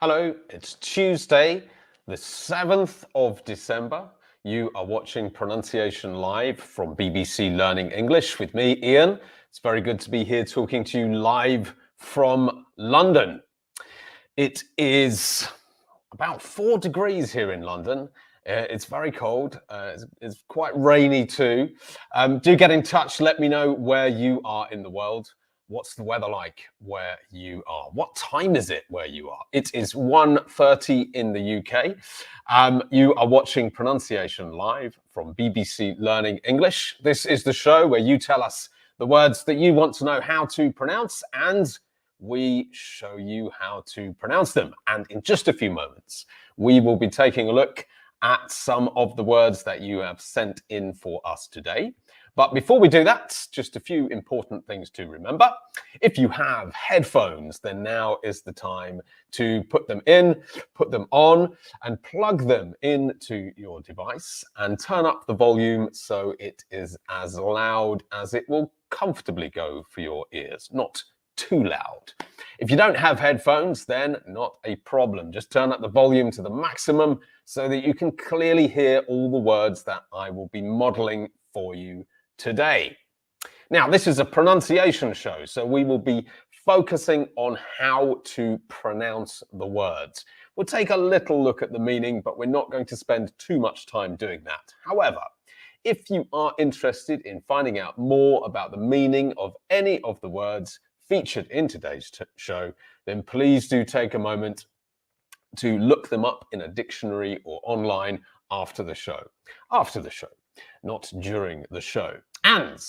Hello, it's Tuesday, the 7th of December. You are watching Pronunciation Live from BBC Learning English with me, Ian. It's very good to be here talking to you live from London. It is about 4 degrees here in London. It's very cold. It's quite rainy too. Do get in touch. Let me know where you are in the world. What's the weather like where you are? What time is it where you are? It is 1:30 in the UK. You are watching Pronunciation Live from BBC Learning English. This is the show where you tell us the words that you want to know how to pronounce, and we show you how to pronounce them. And in just a few moments, we will be taking a look at some of the words that you have sent in for us today. But before we do that, just a few important things to remember. If you have headphones, then now is the time to put them in, put them on, and plug them into your device and turn up the volume so it is as loud as it will comfortably go for your ears, not too loud. If you don't have headphones, then not a problem. Just turn up the volume to the maximum so that you can clearly hear all the words that I will be modeling for you today. Now, this is a pronunciation show, so we will be focusing on how to pronounce the words. We'll take a little look at the meaning, but we're not going to spend too much time doing that. However, if you are interested in finding out more about the meaning of any of the words featured in today's show, then please do take a moment to look them up in a dictionary or online after the show. After the show, not during the show. And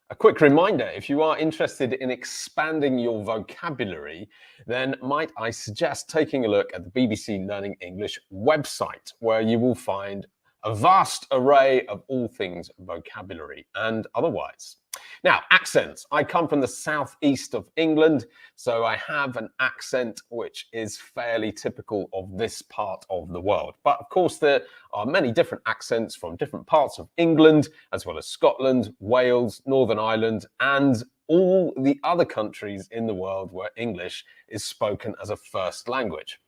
a quick reminder, if you are interested in expanding your vocabulary, then might I suggest taking a look at the BBC Learning English website, where you will find a vast array of all things vocabulary and otherwise. Now, accents. I come from the southeast of England, so I have an accent which is fairly typical of this part of the world. But of course, there are many different accents from different parts of England, as well as Scotland, Wales, Northern Ireland, and all the other countries in the world where English is spoken as a first language.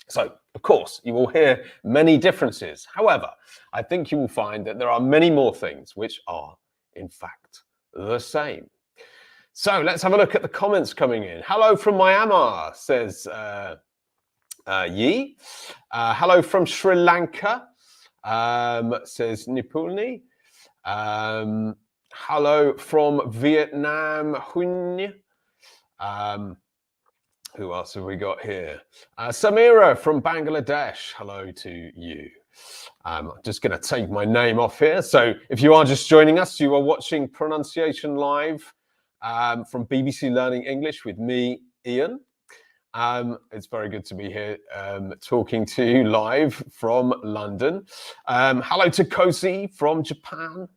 So, of course, you will hear many differences. However, I think you will find that there are many more things which are, in fact, the same. So let's have a look at the comments coming in. Hello from Myanmar, says Yi. Hello from Sri Lanka, says Nipulni. Hello from Vietnam, Huny. Who else have we got here? Samira from Bangladesh. Hello to you. I'm just going to take my name off here. So if you are just joining us, you are watching Pronunciation Live from BBC Learning English with me, Ian. It's very good to be here talking to you live from London. Hello to Kosi from Japan.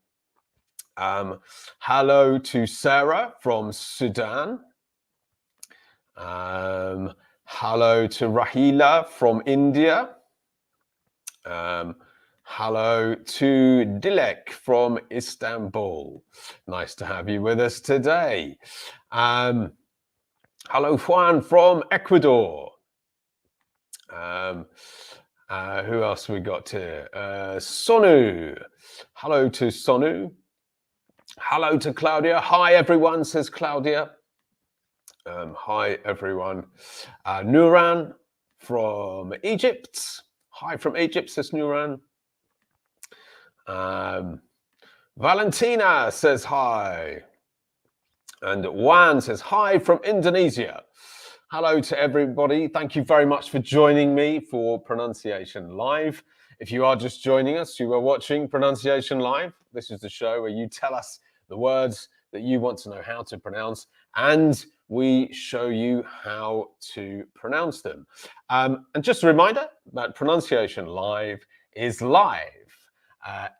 Hello to Sarah from Sudan. Hello to Rahila from India. Hello to Dilek from Istanbul. Nice to have you with us today. Hello Juan from Ecuador. Who else have we got here? Sonu. Hello to Sonu. Hello to Claudia. Hi everyone, says Claudia. Hi everyone. Nuran from Egypt. Hi from Egypt, says Nuran. Valentina says hi. And Juan says hi from Indonesia. Hello to everybody. Thank you very much for joining me for Pronunciation Live. If you are just joining us, you are watching Pronunciation Live. This is the show where you tell us the words that you want to know how to pronounce, and we show you how to pronounce them. And just a reminder that Pronunciation Live is live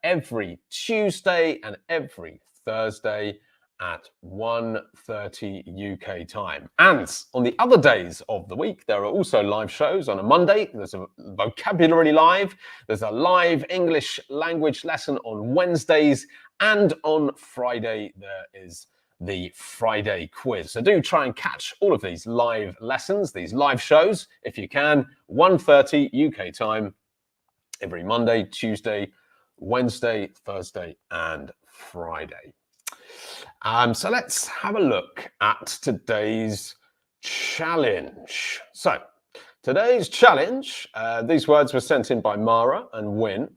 every Tuesday and every Thursday at 1:30 UK time. And on the other days of the week, there are also live shows. On a Monday, there's a vocabulary live. There's a live English language lesson on Wednesdays. And on Friday, there is the Friday quiz. So do try and catch all of these live lessons, these live shows, if you can, 1:30 UK time, every Monday, Tuesday, Wednesday, Thursday, and Friday. So let's have a look at today's challenge. So today's challenge, these words were sent in by Mara and Win.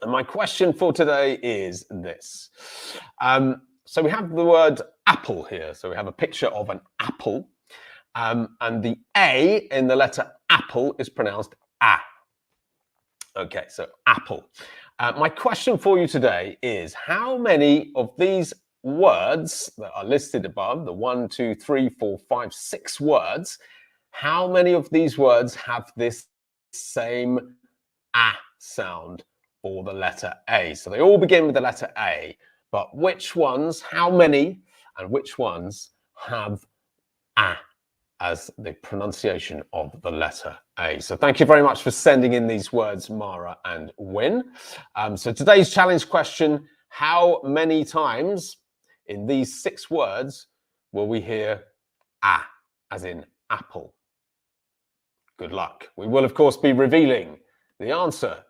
And my question for today is this. So we have the word apple here. So we have a picture of an apple. And the A in the letter apple is pronounced A. Okay, so apple. My question for you today is, how many of these words that are listed above, the 1, 2, 3, 4, 5, 6 words, how many of these words have this same A sound for the letter A? So they all begin with the letter A, but which ones, how many, and which ones have A as the pronunciation of the letter A? So thank you very much for sending in these words, Mara and Win. So today's challenge question, how many times in these 6 words will we hear A, as in apple? Good luck. We will, of course, be revealing the answer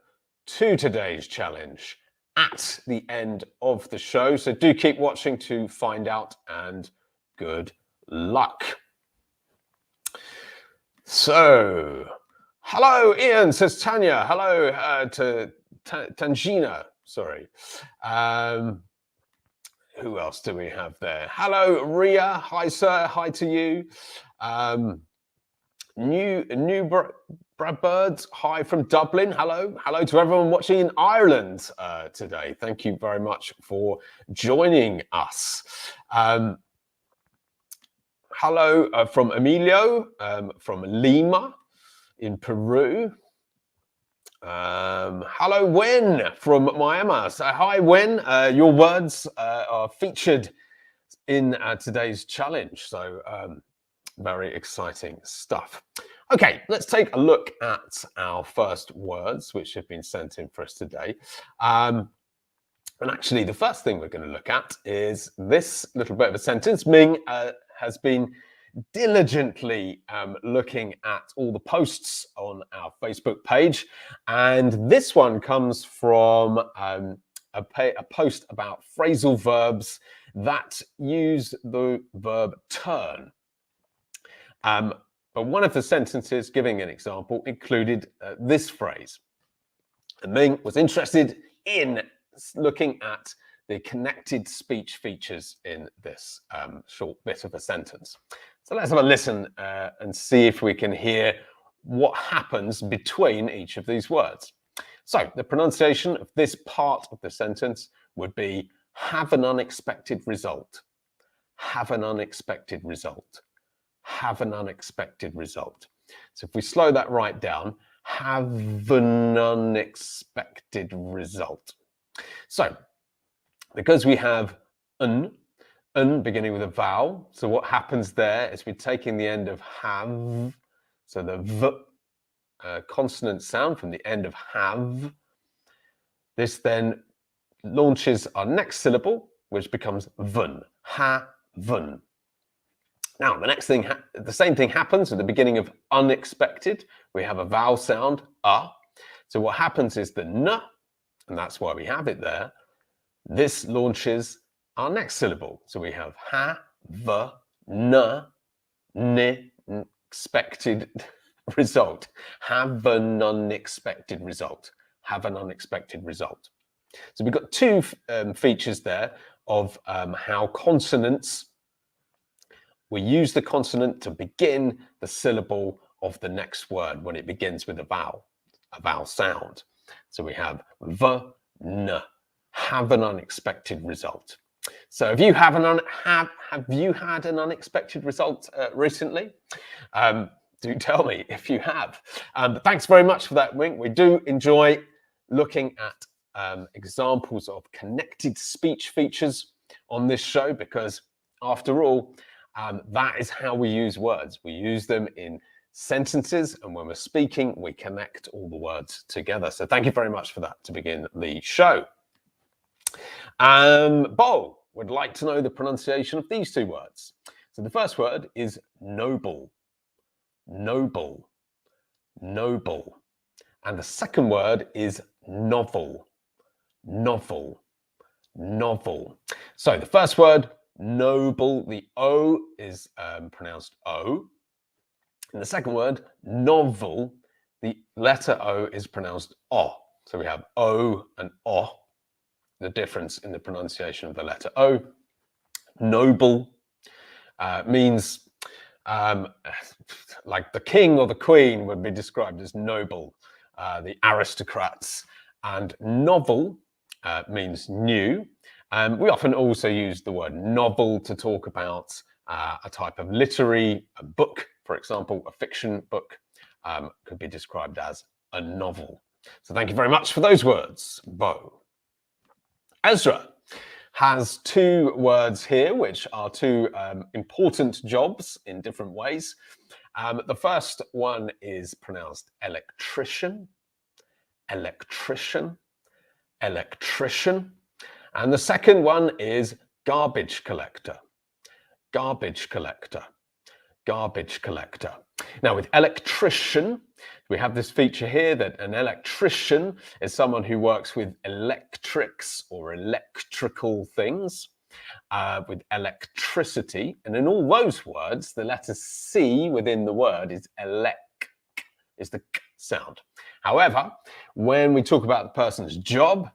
to today's challenge at the end of the show. So do keep watching to find out, and good luck. So, hello, Ian, says Tanya. Hello to Tangina, sorry. Who else do we have there? Hello, Ria. Hi, sir. Hi to you. New Brad Birds. Hi from Dublin. Hello. Hello to everyone watching in Ireland today. Thank you very much for joining us. Hello from Emilio, from Lima in Peru. Hello, Wen from Miami. So hi, Wen. Your words are featured in today's challenge. So very exciting stuff. Okay, let's take a look at our first words, which have been sent in for us today. And actually, the first thing we're going to look at is this little bit of a sentence. Ming has been diligently looking at all the posts on our Facebook page, and this one comes from a post about phrasal verbs that use the verb turn. But one of the sentences giving an example included this phrase. And Ming was interested in looking at the connected speech features in this short bit of a sentence. So let's have a listen and see if we can hear what happens between each of these words. So the pronunciation of this part of the sentence would be have an unexpected result, have an unexpected result, have an unexpected result. So if we slow that right down, have an unexpected result. So because we have un beginning with a vowel, so what happens there is we're taking the end of have, so the v consonant sound from the end of have. This then launches our next syllable, which becomes vun, ha-vun. Now, the same thing happens at the beginning of unexpected. We have a vowel sound, So what happens is the n, and that's why we have it there. This launches our next syllable. So we have ha, v, n, expected result. Have an unexpected result. Have an unexpected result. So we've got two features there of how consonants, we use the consonant to begin the syllable of the next word when it begins with a vowel sound. So we have v, n, have an unexpected result. So have you had an unexpected result recently? Do tell me if you have. But thanks very much for that, Wink. We do enjoy looking at examples of connected speech features on this show because, after all, that is how we use words. We use them in sentences, and when we're speaking, we connect all the words together. So thank you very much for that to begin the show. Bo would like to know the pronunciation of these two words. So the first word is noble, noble, noble. And the second word is novel, novel, novel. So the first word, noble, the O is pronounced O. And the second word, novel, the letter O is pronounced O. So we have O and O, the difference in the pronunciation of the letter O. Noble means like the king or the queen would be described as noble, the aristocrats. And novel means new. We often also use the word novel to talk about a type of literary book. For example, a fiction book could be described as a novel. So thank you very much for those words, Bo. Ezra has two words here, which are two important jobs in different ways. The first one is pronounced electrician, electrician, electrician. And the second one is garbage collector, garbage collector, garbage collector. Now with electrician, we have this feature here that an electrician is someone who works with electrics or electrical things, with electricity. And in all those words, the letter C within the word is is the k sound. However, when we talk about the person's job,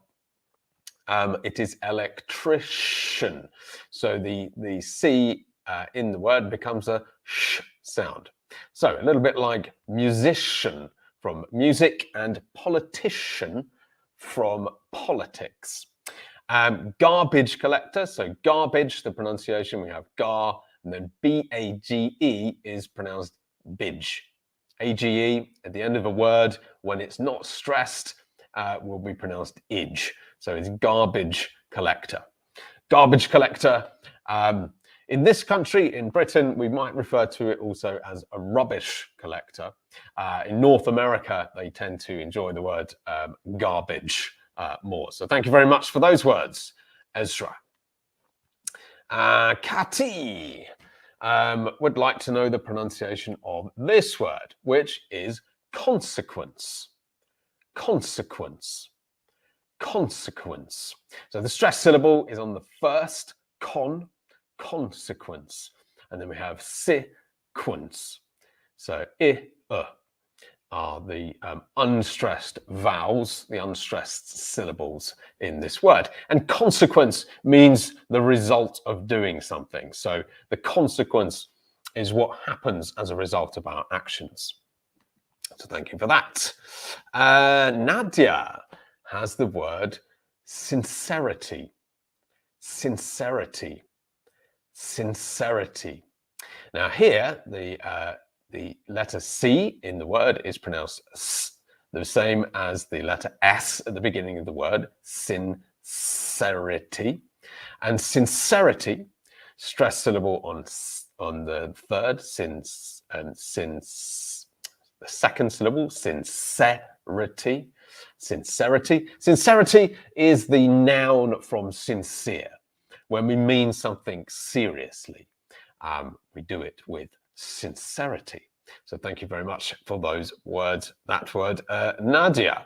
it is electrician. So the C in the word becomes a sh sound. So a little bit like musician from music and politician from politics. Garbage collector, so garbage, the pronunciation, we have gar, and then B-A-G-E is pronounced bidge. A-G-E at the end of a word, when it's not stressed, will be pronounced idge. So it's garbage collector. Garbage collector. In this country, in Britain, we might refer to it also as a rubbish collector. In North America, they tend to enjoy the word garbage more. So thank you very much for those words, Ezra. Kati would like to know the pronunciation of this word, which is consequence. Consequence. Consequence. So the stressed syllable is on the first consequence. And then we have sequence. So are the unstressed vowels, the unstressed syllables in this word. And consequence means the result of doing something. So the consequence is what happens as a result of our actions. So thank you for that. Nadia has the word sincerity. Sincerity. Sincerity. Now here, the letter C in the word is pronounced S, the same as the letter S at the beginning of the word, sincerity. And sincerity, stress syllable on the third, since, and since the second syllable, sincerity. Sincerity. Sincerity is the noun from sincere. When we mean something seriously, we do it with sincerity. So thank you very much for those words, that word, Nadia.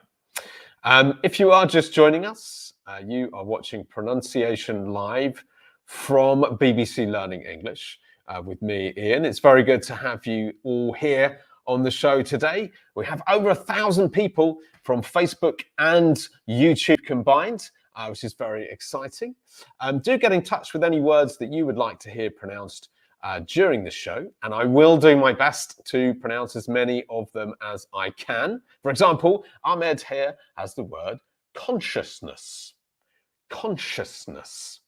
If you are just joining us, you are watching Pronunciation Live from BBC Learning English with me, Ian. It's very good to have you all here on the show today. We have over 1,000 people from Facebook and YouTube combined, which is very exciting. Do get in touch with any words that you would like to hear pronounced during the show, and I will do my best to pronounce as many of them as I can. For example, Ahmed here has the word consciousness. Consciousness.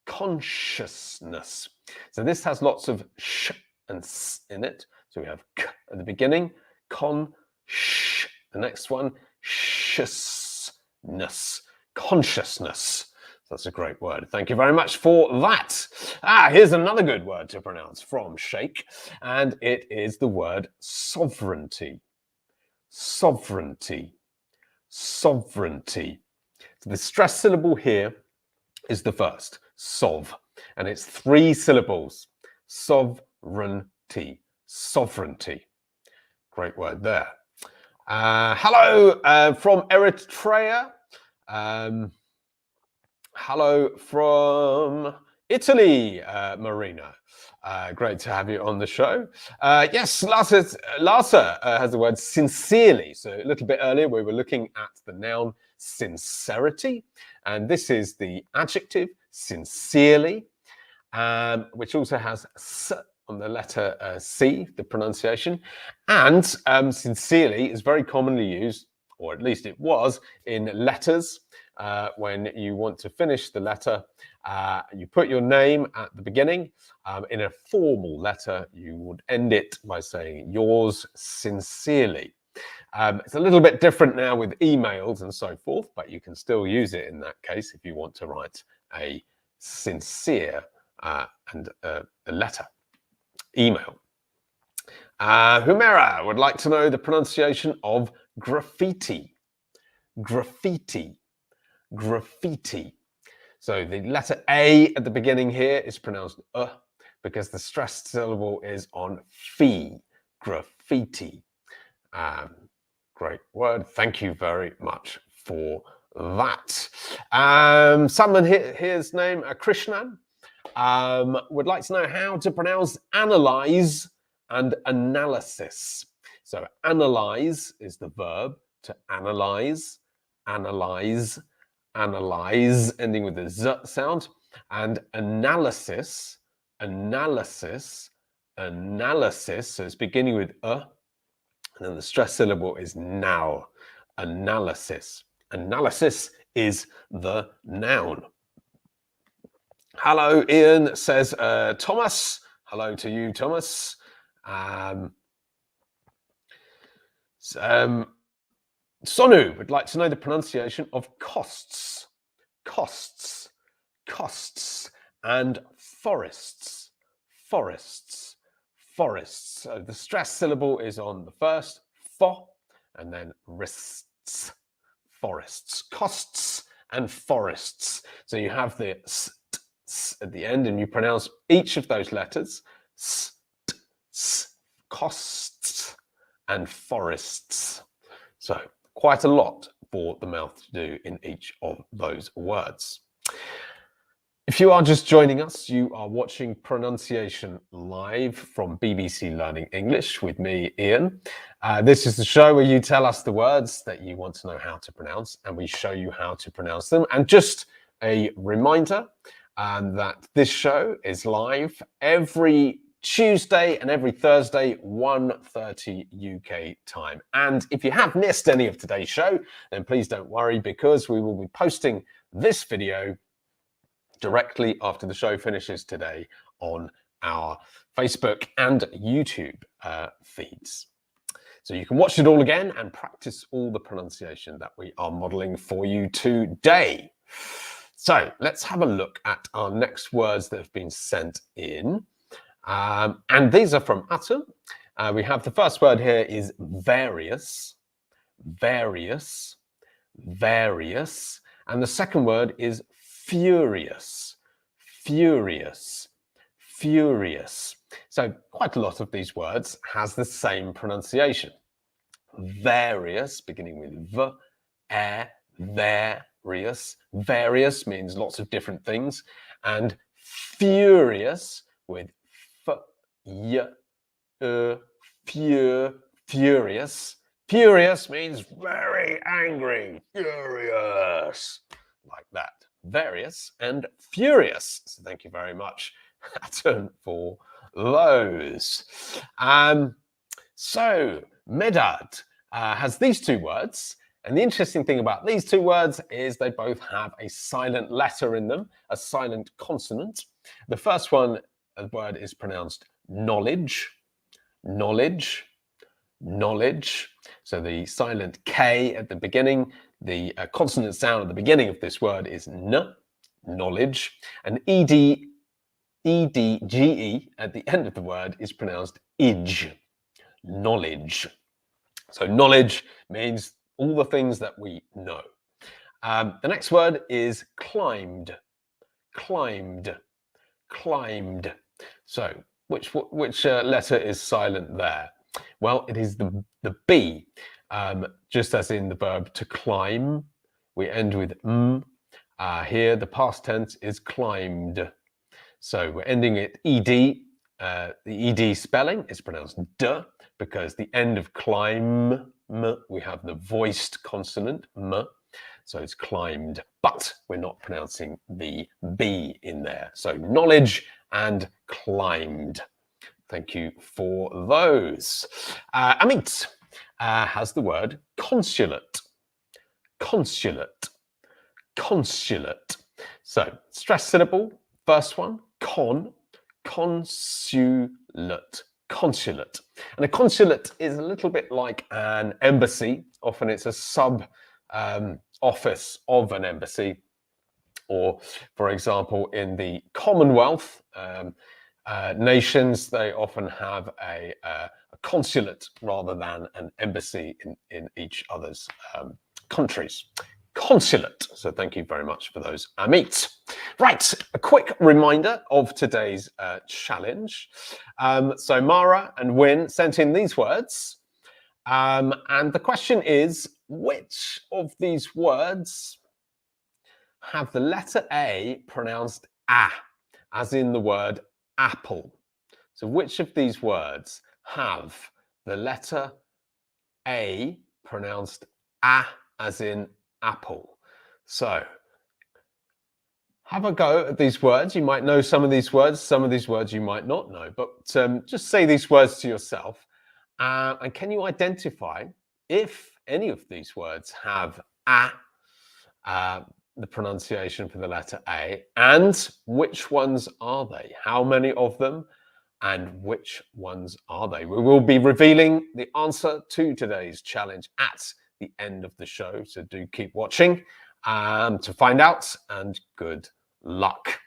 Consciousness. So this has lots of sh and s in it. So we have k at the beginning, sh. The next one, shusness. Consciousness. That's a great word. Thank you very much for that. Here's another good word to pronounce from Sheikh, and it is the word sovereignty. Sovereignty. Sovereignty. So the stressed syllable here is the first. sov. And it's 3 syllables. Sovereignty. Sovereignty. Great word there. Hello from Eritrea. Hello from Italy, Marina. Great to have you on the show. Yes, Larsa has the word sincerely. So a little bit earlier, we were looking at the noun sincerity. And this is the adjective sincerely, which also has s on the letter C, the pronunciation. And sincerely is very commonly used, or at least it was, in letters. When you want to finish the letter, you put your name at the beginning. In a formal letter, you would end it by saying yours sincerely. It's a little bit different now with emails and so forth, but you can still use it in that case if you want to write a sincere and a letter. Email. Humera would like to know the pronunciation of graffiti. Graffiti. Graffiti. So the letter A at the beginning here is pronounced because the stressed syllable is on fee. Graffiti. Great word. Thank you very much for that. Someone here's name Krishnan would like to know how to pronounce analyze and analysis. So analyze is the verb to analyze, analyze, analyze, ending with the z sound, and analysis, analysis, analysis. So it's beginning with and then the stress syllable is now. Analysis. Analysis is the noun. Hello, Ian, says Thomas. Hello to you, Thomas. Sonu would like to know the pronunciation of costs, costs, costs, and forests, forests, forests. So the stress syllable is on the first, fo, and then wrists, forests, costs and forests. So you have the at the end, and you pronounce each of those letters, costs and forests. So quite a lot for the mouth to do in each of those words. If you are just joining us, you are watching Pronunciation Live from BBC Learning English with me, Ian. This is the show where you tell us the words that you want to know how to pronounce, and we show you how to pronounce them. And just a reminder that this show is live every Tuesday and every Thursday, 1:30 UK time. And if you have missed any of today's show, then please don't worry, because we will be posting this video directly after the show finishes today on our Facebook and YouTube feeds. So you can watch it all again and practice all the pronunciation that we are modeling for you today. So let's have a look at our next words that have been sent in. And these are from Atul. We have the first word here is various, various, various. And the second word is furious, furious, furious. So quite a lot of these words has the same pronunciation. Various, beginning with v, various. Various means lots of different things. And furious with f, y, furious. Furious means very angry, furious, like that. Various and furious. So thank you very much, Hatton, for those. So Medad has these two words. And the interesting thing about these two words is they both have a silent letter in them, a silent consonant. The first one, the word is pronounced knowledge, knowledge, knowledge. So the silent K at the beginning, the consonant sound at the beginning of this word is n, knowledge. And EDGE at the end of the word is pronounced idge, knowledge. So knowledge means all the things that we know. The next word is climbed, climbed, climbed. So which letter is silent there? Well, it is the B. Just as in the verb to climb, we end with m. Here, the past tense is climbed. So we're ending it ed. The ed spelling is pronounced d because the end of climb, we have the voiced consonant m. So it's climbed, but we're not pronouncing the B in there. So knowledge and climbed. Thank you for those. Amit has the word consulate. Consulate. Consulate. So stress syllable, first one, consulate. Consulate. And a consulate is a little bit like an embassy. Often it's a sub office of an embassy. Or, for example, in the Commonwealth nations, they often have a consulate rather than an embassy in each other's countries. Consulate. So thank you very much for those, Amit. Right, a quick reminder of today's challenge. So Mara and Win sent in these words. And the question is, which of these words have the letter A pronounced A, as in the word apple? So which of these words have the letter A pronounced A, as in apple? So have a go at these words. You might know some of these words you might not know, but just say these words to yourself. And can you identify if any of these words have A, the pronunciation for the letter A, and which ones are they? How many of them, and which ones are they? We will be revealing the answer to today's challenge at the end of the show, so do keep watching to find out, and good luck.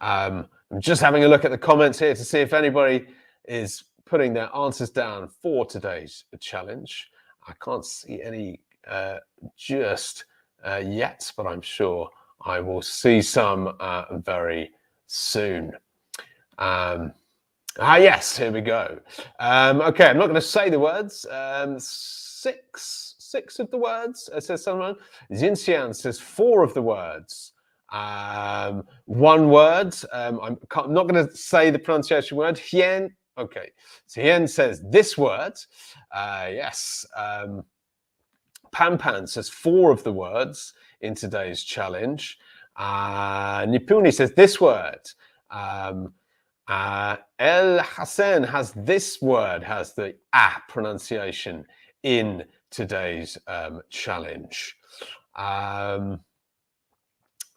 I'm just having a look at the comments here to see if anybody is putting their answers down for today's challenge. I can't see any just yet, but I'm sure I will see some very soon. Yes, here we go. Okay, I'm not going to say the words. Six of the words, says someone. Xinxian says 4 of the words. One word. I'm not going to say the pronunciation word. Hien. Okay, so Hien says this word. Yes. Pan Pan says 4 of the words in today's challenge. Nipuni says this word. El Hassan has this word, has the A pronunciation in today's challenge.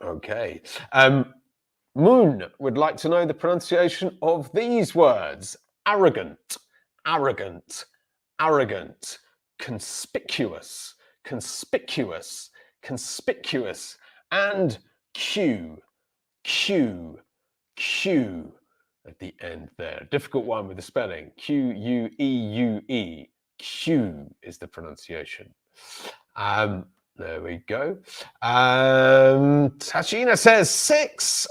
Okay. Moon would like to know the pronunciation of these words. Arrogant, arrogant, arrogant, conspicuous, conspicuous, conspicuous, and Q, Q, Q at the end there. Difficult one with the spelling. Q-U-E-U-E. Q is the pronunciation. There we go. Tashina says 6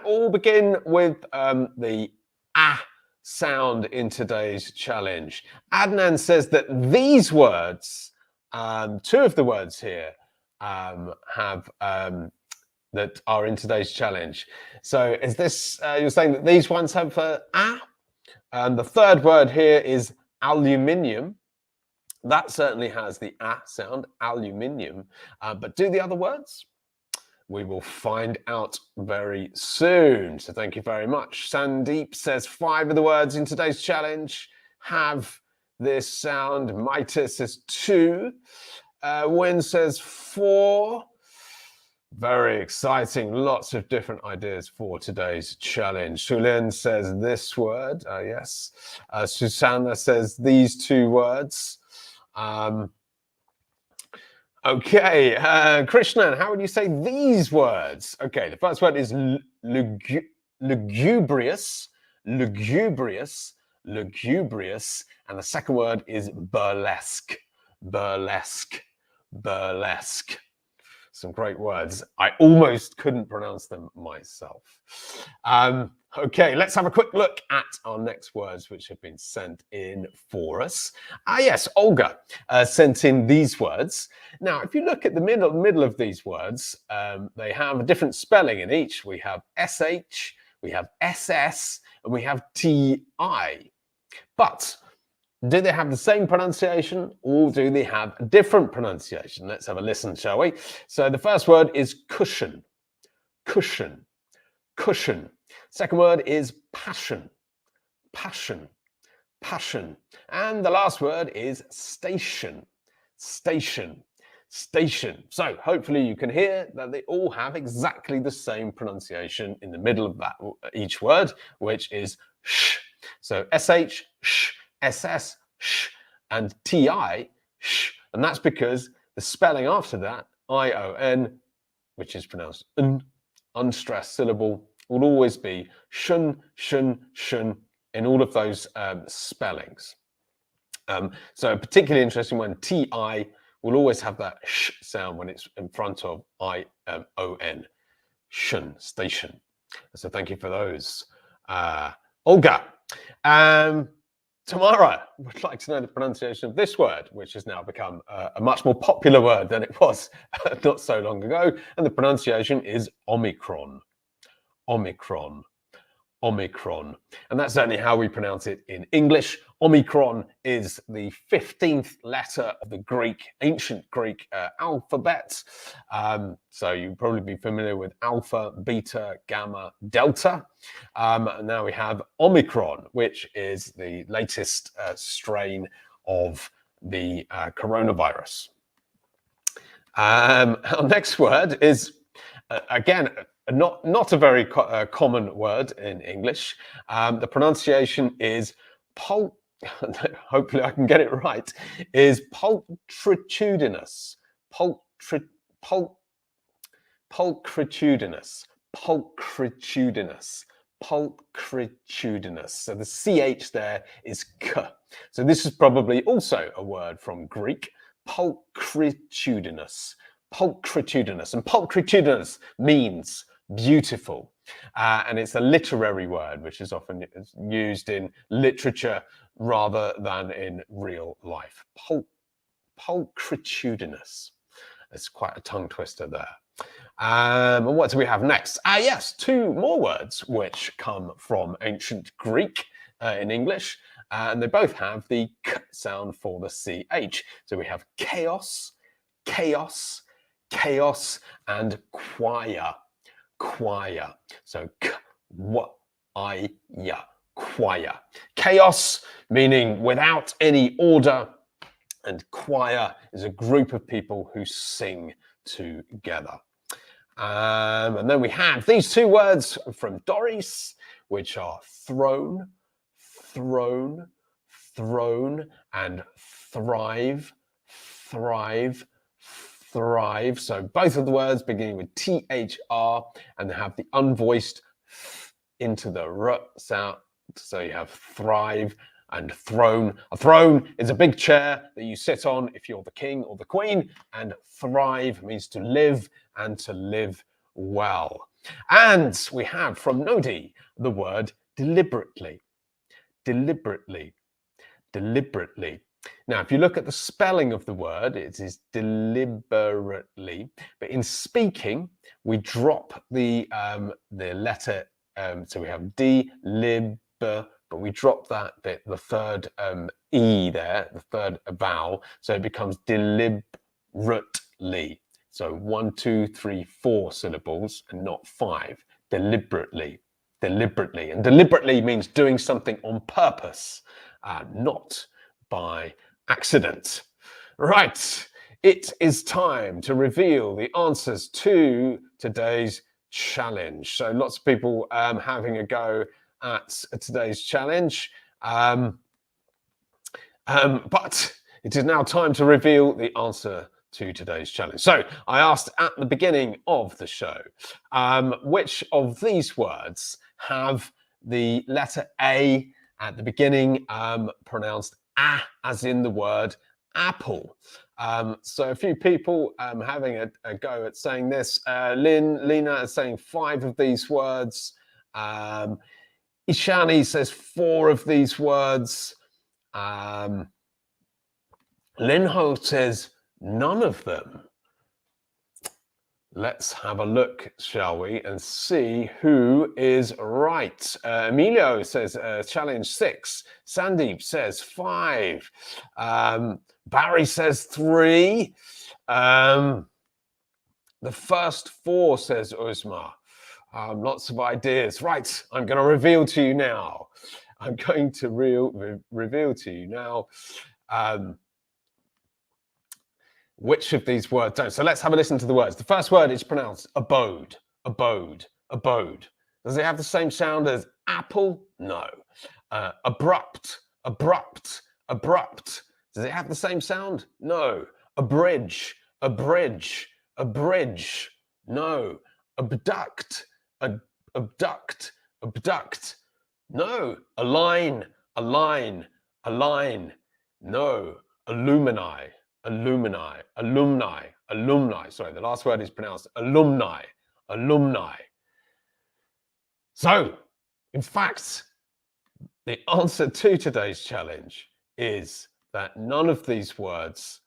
all begin with the A sound in today's challenge. Adnan says that these words, 2 of the words here have that are in today's challenge. So is this, you're saying that these ones have A? And the third word here is aluminium. That certainly has the A sound, aluminium. But do the other words? We will find out very soon. So thank you very much. Sandeep says 5 of the words in today's challenge have this sound. Maita says 2. Win says 4. Very exciting. Lots of different ideas for today's challenge. Shulin says this word. Yes. Susanna says these 2 words. Okay, Krishnan, how would you say these words? Okay, the first word is lugubrious, lugubrious, lugubrious, and the second word is burlesque, burlesque, burlesque. Some great words. I almost couldn't pronounce them myself. Okay, let's have a quick look at our next words which have been sent in for us. Yes, Olga sent in these words. Now, if you look at the middle of these words, they have a different spelling in each. We have SH, we have SS, and we have TI. But do they have the same pronunciation or do they have a different pronunciation? Let's have a listen, shall we? So the first word is cushion, cushion, cushion. Second word is passion, passion, passion. And the last word is station, station, station. So hopefully you can hear that they all have exactly the same pronunciation in the middle of that each word, which is sh. So SH, sh, SS, sh, and TI, sh. And that's because the spelling after that, ION, which is pronounced un, unstressed syllable, will always be shun, shun, shun in all of those spellings. So particularly interesting when TI will always have that sh sound when it's in front of ION, shun, station. So thank you for those. Olga. Tamara would like to know the pronunciation of this word, which has now become a much more popular word than it was not so long ago. And the pronunciation is Omicron. Omicron. Omicron. And that's certainly how we pronounce it in English. Omicron is the 15th letter of the ancient Greek alphabet. So you'll probably be familiar with alpha, beta, gamma, delta. And now we have Omicron, which is the latest strain of the coronavirus. Our next word is, again, not a very common word in English. The pronunciation is hopefully I can get it right, is pulchritudinous. Pulchritudinous. Pulchritudinous. Pulchritudinous. So the CH there is K. So this is probably also a word from Greek. Pulchritudinous. Pulchritudinous. And pulchritudinous means beautiful. And it's a literary word, which is often used in literature rather than in real life. Pulchritudinous. It's quite a tongue twister there. And what do we have next? Yes, two more words which come from ancient Greek in English. And they both have the K sound for the CH. So we have chaos, chaos, chaos, and choir, choir. So K-W-I-A, choir. Chaos, meaning without any order, and choir is a group of people who sing together. And then we have these two words from Doris, which are throne, throne, throne, and thrive, thrive, thrive. So both of the words beginning with THR and they have the unvoiced into the R sound. So you have thrive and throne. A throne is a big chair that you sit on if you're the king or the queen, and thrive means to live and to live well. And we have from Nodi the word deliberately, deliberately, deliberately. Now, if you look at the spelling of the word, it is deliberately, but in speaking, we drop the letter, so we have D-lib, but we drop that bit, the third E there, the third vowel, so it becomes deliberately. So 1, 2, 3, 4 syllables and not 5, deliberately, deliberately. And deliberately means doing something on purpose, not by accident. Right, it is time to reveal the answers to today's challenge. So lots of people having a go at today's challenge. But it is now time to reveal the answer to today's challenge. So I asked at the beginning of the show, which of these words have the letter A at the beginning pronounced as in the word apple. So a few people having a go at saying this. Lena is saying 5 of these words. Ishani says 4 of these words. Linho says none of them. Let's have a look, shall we, and see who is right. Emilio says challenge 6. Sandeep says 5. Barry says 3. The first 4, says Uzma. Lots of ideas. Right, I'm going to reveal to you now. I'm going to reveal to you now which of these words don't. So let's have a listen to the words. The first word is pronounced abode, abode, abode. Does it have the same sound as apple? No. Abrupt, abrupt, abrupt. Does it have the same sound? No. Abridge, abridge, abridge. No. Abduct, abduct, abduct. No. Align, align, align. No. Illumini, alumni, alumni, alumni. Sorry, the last word is pronounced alumni, alumni. So, in fact, the answer to today's challenge is that none of these words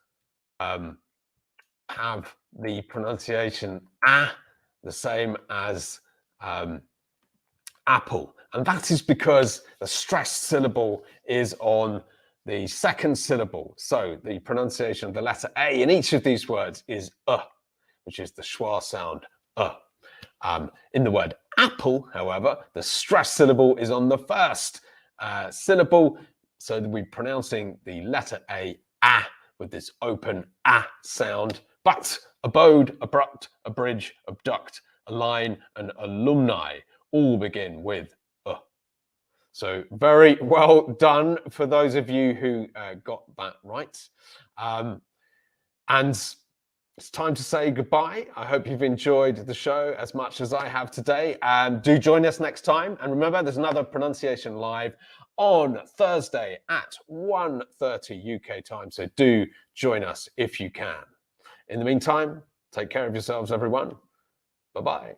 have the pronunciation the same as apple. And that is because the stressed syllable is on the second syllable. So the pronunciation of the letter A in each of these words is which is the schwa sound, in the word apple, however, the stressed syllable is on the first syllable. So we're pronouncing the letter A, with this open sound. But abode, abrupt, abridge, abduct, align, and alumni all begin with So very well done for those of you who got that right. And it's time to say goodbye. I hope you've enjoyed the show as much as I have today. Do join us next time. And remember, there's another pronunciation live on Thursday at 1:30 UK time. So do join us if you can. In the meantime, take care of yourselves, everyone. Bye-bye.